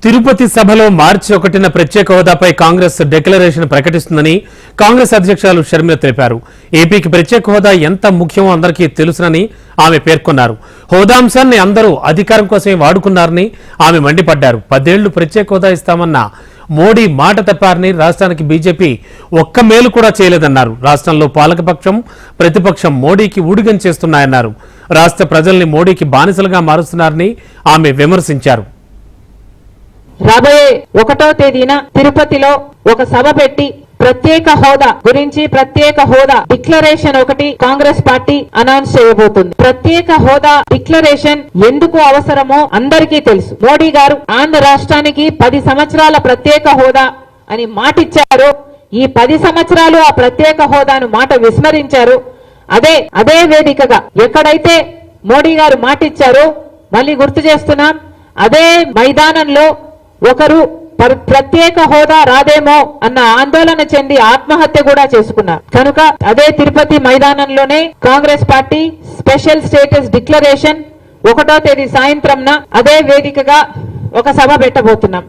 తిరుపతి సభలో మార్చి 1న ప్రత్యేక హోదాపై కాంగ్రెస్ డిక్లరేషన్ ప్రకటిస్తుందని కాంగ్రెస్ అధ్యక్షురాలు షర్మిల తెలిపారు. ఏపీకి ప్రత్యేక హోదా ఎంత ముఖ్యమో అందరికీ తెలుసునని ఆమె పేర్కొన్నారు. హోదాంశాన్ని అందరూ అధికారం కోసమే వాడుకున్నారని ఆమె మండిపడ్డారు. 10 ఏళ్లు ప్రత్యేక హోదా ఇస్తామన్న మోడీ మాట తప్పారని, రాష్ట్రానికి బీజేపీ ఒక్క మేలు కూడా చేయలేదన్నారు. రాష్ట్రంలో పాలకపక్షం ప్రతిపక్షం మోడీకి ఊడిగం చేస్తున్నాయన్నారు. రాష్ట్ర ప్రజల్ని మోడీకి బానిసలుగా మారుస్తున్నారని ఆమె విమర్శించారు. రాబోయే 1వ తేదీన తిరుపతిలో ఒక సభ పెట్టి ప్రత్యేక హోదా గురించి ప్రత్యేక హోదా డిక్లరేషన్ ఒకటి కాంగ్రెస్ పార్టీ అనౌన్స్ చేయబోతుంది. ప్రత్యేక హోదా డిక్లరేషన్ ఎందుకు అవసరమో అందరికీ తెలుసు. మోడీ గారు ఆంధ్ర రాష్ట్రానికి 10 సంవత్సరాల ప్రత్యేక హోదా అని మాటిచ్చారు. ఈ 10 సంవత్సరాలు ఆ ప్రత్యేక హోదాను మాట విస్మరించారు. అదే వేదికగా ఎక్కడైతే మోడీ గారు మాటిచ్చారో మళ్ళీ గుర్తు చేస్తున్నాం, అదే మైదానంలో ఒకరు ప్రత్యేక హోదా రాదేమో అన్న ఆందోళన చెంది ఆత్మహత్య కూడా చేసుకున్నారు. కనుక అదే తిరుపతి మైదానంలోనే Congress party special status declaration 1వ తేదీ సాయంత్రంన అదే వేదికగా ఒక సభ పెట్టబోతున్నాం.